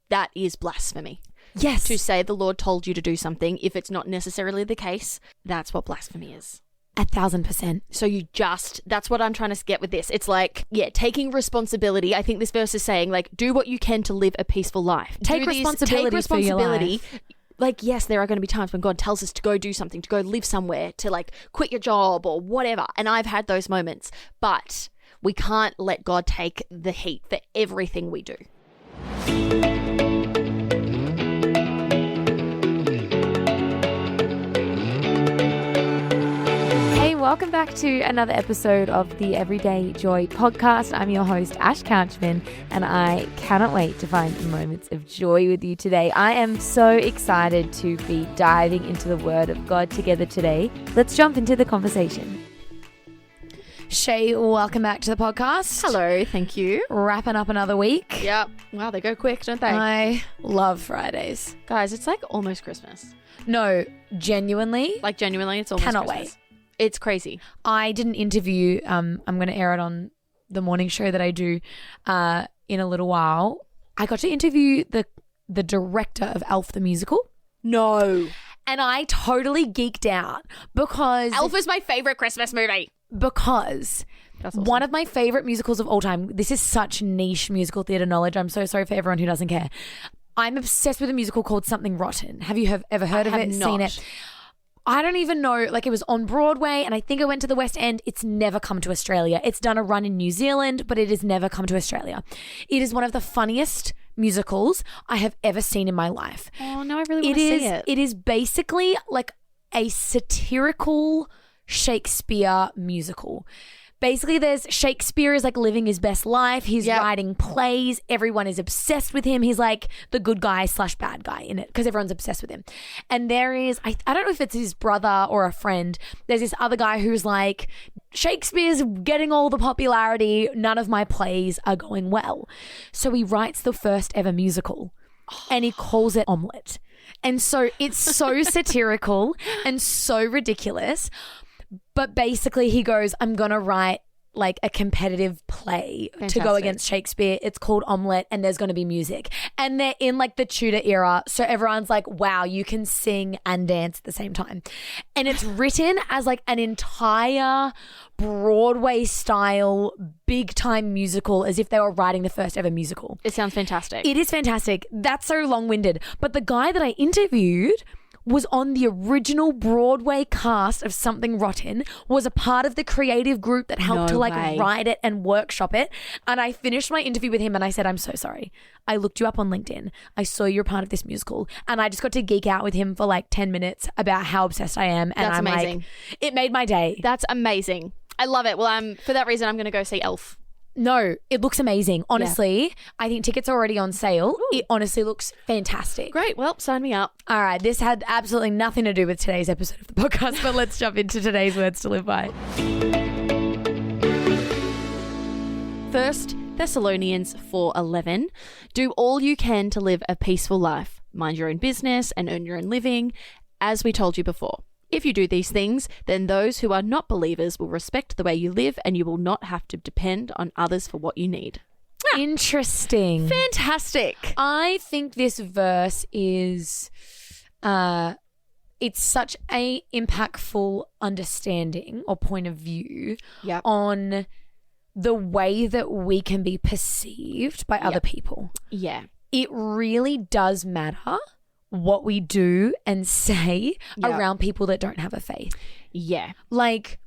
that is blasphemy. Yes. To say the Lord told you to do something, if it's not necessarily the case, that's what blasphemy is. 1,000%. So that's what I'm trying to get with this. It's like, taking responsibility. I think this verse is saying, like, do what you can to live a peaceful life. Take responsibility for your life. Like, yes, there are going to be times when God tells us to go do something, to go live somewhere, to like quit your job or whatever. And I've had those moments, but we can't let God take the heat for everything we do. Welcome back to another episode of the Everyday Joy podcast. I'm your host, Ash Couchman, and I cannot wait to find moments of joy with you today. I am so excited to be diving into the Word of God together today. Let's jump into the conversation. Shay, welcome back to the podcast. Hello, thank you. Wrapping up another week. Yep. Wow, they go quick, don't they? I love Fridays. Guys, it's like almost Christmas. No, genuinely. Like genuinely, it's almost Cannot Christmas. wait. It's crazy. I did an interview. I'm going to air it on the morning show that I do in a little while. I got to interview the director of Elf the musical. No. And I totally geeked out because Elf is my favorite Christmas movie. Because that's awesome. One of my favorite musicals of all time. This is such niche musical theatre knowledge. I'm so sorry for everyone who doesn't care. I'm obsessed with a musical called Something Rotten. Have you ever heard of it? Seen it? I don't even know, like it was on Broadway and I think it went to the West End. It's never come to Australia. It's done a run in New Zealand, but it has never come to Australia. It is one of the funniest musicals I have ever seen in my life. Oh, no, I really want to see it. It is basically like a satirical Shakespeare musical. Basically, there's Shakespeare is like living his best life. He's writing plays. Everyone is obsessed with him. He's like the good guy / bad guy in it because everyone's obsessed with him. And there is, I don't know if it's his brother or a friend. There's this other guy who's like, Shakespeare's getting all the popularity. None of my plays are going well. So he writes the first ever musical and he calls it Omelette. And so it's so satirical and so ridiculous. But basically he goes, I'm going to write like a competitive play to go against Shakespeare. It's called Omelette and there's going to be music. And they're in like the Tudor era. So everyone's like, wow, you can sing and dance at the same time. And it's written as like an entire Broadway style big time musical as if they were writing the first ever musical. It sounds fantastic. It is fantastic. That's so long-winded. But the guy that I interviewed was on the original Broadway cast of Something Rotten, was a part of the creative group that helped to write it and workshop it. And I finished my interview with him and I said, I'm so sorry. I looked you up on LinkedIn. I saw you're part of this musical. And I just got to geek out with him for like 10 minutes about how obsessed I am. And That's amazing. Like, it made my day. That's amazing. I love it. Well, for that reason, I'm going to go see Elf. No, it looks amazing. Honestly, I think tickets are already on sale. Ooh. It honestly looks fantastic. Great. Well, sign me up. All right. This had absolutely nothing to do with today's episode of the podcast, but let's jump into today's words to live by. 1 Thessalonians 4:11. Do all you can to live a peaceful life. Mind your own business and earn your own living, as we told you before. If you do these things, then those who are not believers will respect the way you live and you will not have to depend on others for what you need. Interesting. Fantastic. I think this verse is, it's such a impactful understanding or point of view on the way that we can be perceived by other people. Yeah. It really does matter what we do and say around people that don't have a faith. Yeah. Like,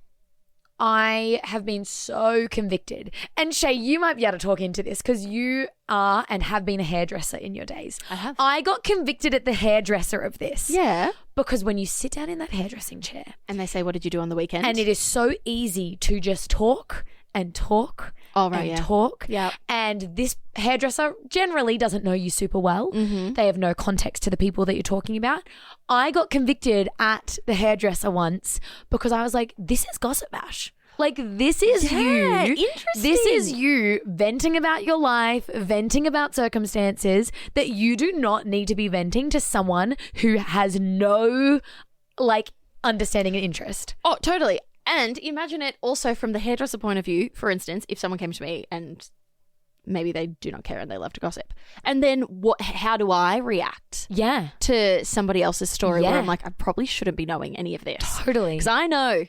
I have been so convicted. And Shay, you might be able to talk into this because you are and have been a hairdresser in your days. I have. I got convicted at the hairdresser of this. Yeah. Because when you sit down in that hairdressing chair. And they say, what did you do on the weekend? And it is so easy to just talk and talk talk. Yeah. And this hairdresser generally doesn't know you super well. Mm-hmm. They have no context to the people that you're talking about. I got convicted at the hairdresser once because I was like, this is gossip, Ash. Like, this is you. Interesting. This is you venting about your life, venting about circumstances that you do not need to be venting to someone who has no, like, understanding and interest. Oh, totally. And imagine it also from the hairdresser point of view. For instance, if someone came to me and maybe they do not care and they love to gossip. And then how do I react Yeah. to somebody else's story where Yeah. I'm like, I probably shouldn't be knowing any of this. Totally. Because I know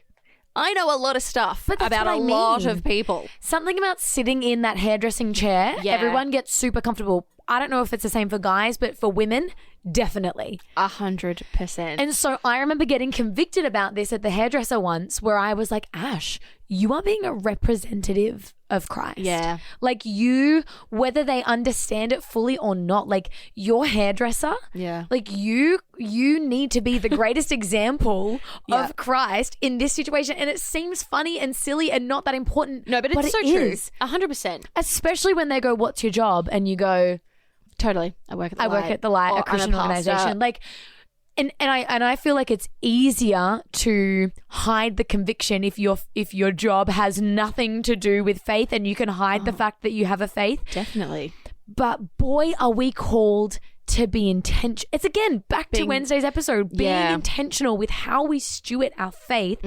a lot of stuff But that's about what a I lot mean. of people. Something about sitting in that hairdressing chair, Yeah. everyone gets super comfortable. I don't know if it's the same for guys, but for women, definitely. 100%. And so I remember getting convicted about this at the hairdresser once where I was like, Ash, you are being a representative of Christ. Yeah. Like you, whether they understand it fully or not, like your hairdresser, Yeah. like you need to be the greatest example Yeah. of Christ in this situation. And it seems funny and silly and not that important. No, but it's it so true. is. 100%. Especially when they go, what's your job? And you go, Totally. I work at the Light, Or a I'm Christian pastor. organization. Like, and I feel like it's easier to hide the conviction if your job has nothing to do with faith, and you can hide the fact that you have a faith. Definitely. But boy, are we called to be intentional. It's again back to Wednesday's episode, being intentional with how we steward our faith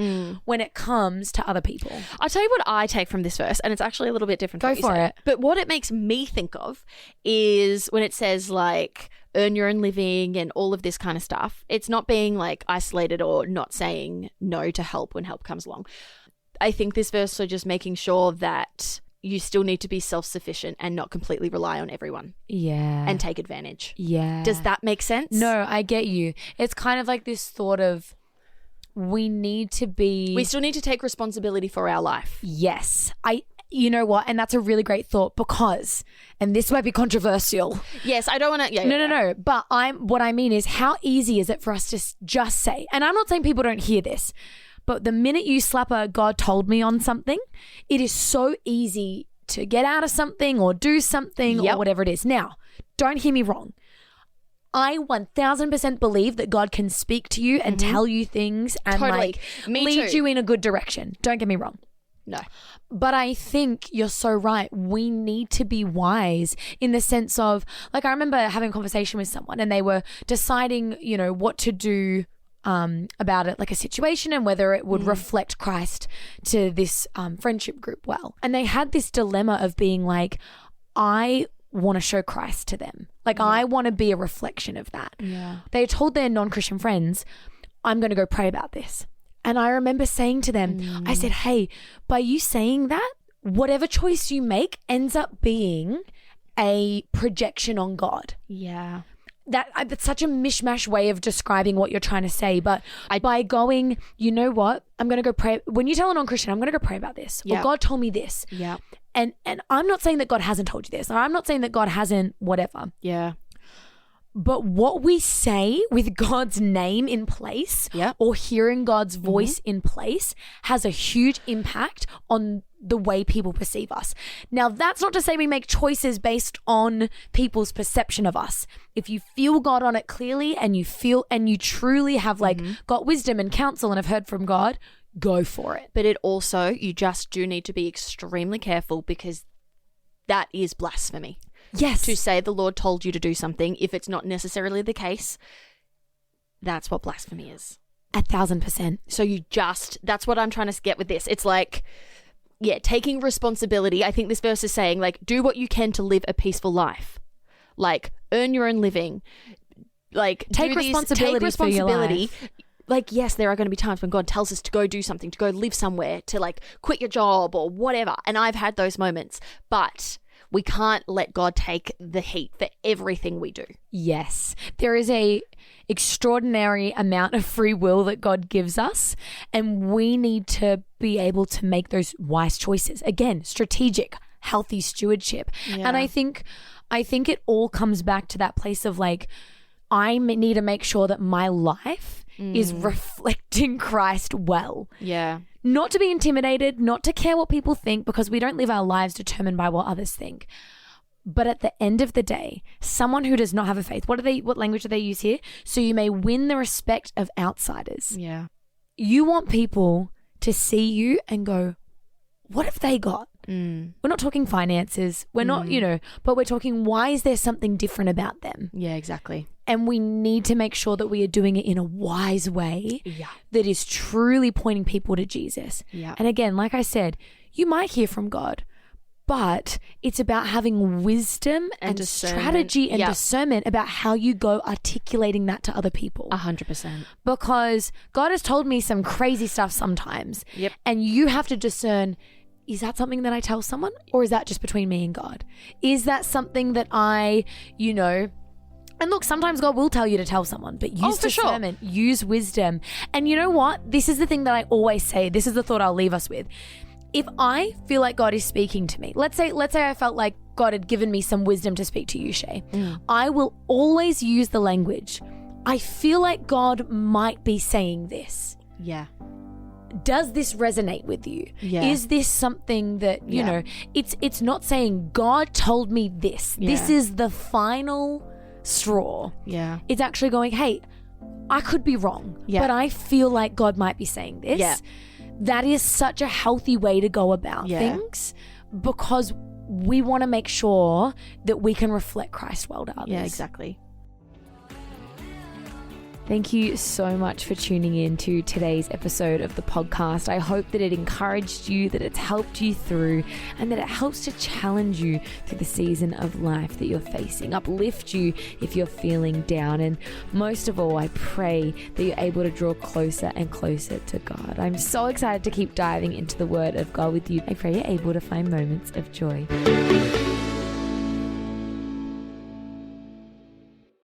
when it comes to other people. I'll tell you what I take from this verse, and it's actually a little bit different. Go what you for said. it. But what it makes me think of is when it says like earn your own living and all of this kind of stuff. It's not being like isolated or not saying no to help when help comes along. I think this verse is just making sure that you still need to be self-sufficient and not completely rely on everyone Yeah. and take advantage. Yeah. Does that make sense? No, I get you. It's kind of like this thought of we need to be. We still need to take responsibility for our life. Yes. You know what? And that's a really great thought because, and this might be controversial. Yes, I don't want to. Yeah, No. But what I mean is, how easy is it for us to just say, and I'm not saying people don't hear this, but the minute you slap a God told me on something, it is so easy to get out of something or do something or whatever it is. Now, don't hear me wrong. I 1000% believe that God can speak to you and tell you things and Totally. Me lead too. you in a good direction. Don't get me wrong. No. But I think you're so right. We need to be wise in the sense of, like, I remember having a conversation with someone and they were deciding, you know, what to do about it, like a situation, and whether it would reflect Christ to this friendship group well. And they had this dilemma of being like, I want to show Christ to them. Like, I want to be a reflection of that. Yeah. They told their non-Christian friends, I'm going to go pray about this. And I remember saying to them, I said, hey, by you saying that, whatever choice you make ends up being a projection on God. Yeah. That's such a mishmash way of describing what you're trying to say. But by going, you know what, I'm going to go pray. When you tell a non-Christian, I'm going to go pray about this. Yeah. Or God told me this. Yeah. And I'm not saying that God hasn't told you this. Or I'm not saying that God hasn't whatever. Yeah. But what we say with God's name in place or hearing God's voice in place has a huge impact on the way people perceive us. Now, that's not to say we make choices based on people's perception of us. If you feel God on it clearly and you feel and you truly have like got wisdom and counsel and have heard from God, go for it. But it also, you just do need to be extremely careful because that is blasphemy. Yes. To say the Lord told you to do something, if it's not necessarily the case, that's what blasphemy is. 1,000%. So that's what I'm trying to get with this. It's like, taking responsibility. I think this verse is saying, like, do what you can to live a peaceful life. Like, earn your own living. Like, Take responsibility for your life. Like, yes, there are going to be times when God tells us to go do something, to go live somewhere, to like quit your job or whatever. And I've had those moments, but we can't let God take the heat for everything we do. Yes. There is a extraordinary amount of free will that God gives us, and we need to be able to make those wise choices. Again, strategic, healthy stewardship. Yeah. And I think it all comes back to that place of like, I need to make sure that my life is reflecting Christ well. Yeah. Not to be intimidated, not to care what people think, because we don't live our lives determined by what others think. But at the end of the day, someone who does not have a faith, what language do they use here? So you may win the respect of outsiders. Yeah. You want people to see you and go, what have they got? We're not talking finances. We're not, but we're talking, why is there something different about them? Yeah, exactly. And we need to make sure that we are doing it in a wise way that is truly pointing people to Jesus. Yeah. And again, like I said, you might hear from God, But it's about having wisdom and strategy and discernment about how you go articulating that to other people. 100%. Because God has told me some crazy stuff sometimes. Yep. And you have to discern, is that something that I tell someone, or is that just between me and God? Is that something that I, and look, sometimes God will tell you to tell someone, but use discernment, use wisdom. And you know what? This is the thing that I always say. This is the thought I'll leave us with. If I feel like God is speaking to me, let's say I felt like God had given me some wisdom to speak to you, Shay. I will always use the language, I feel like God might be saying this. Yeah. Does this resonate with you? Yeah. Is this something that, it's not saying God told me this. Yeah. This is the final straw. Yeah. It's actually going, hey, I could be wrong, but I feel like God might be saying this. Yeah. That is such a healthy way to go about things, because we want to make sure that we can reflect Christ well to others. Yeah, exactly. Thank you so much for tuning in to today's episode of the podcast. I hope that it encouraged you, that it's helped you through, and that it helps to challenge you through the season of life that you're facing, uplift you if you're feeling down. And most of all, I pray that you're able to draw closer and closer to God. I'm so excited to keep diving into the Word of God with you. I pray you're able to find moments of joy.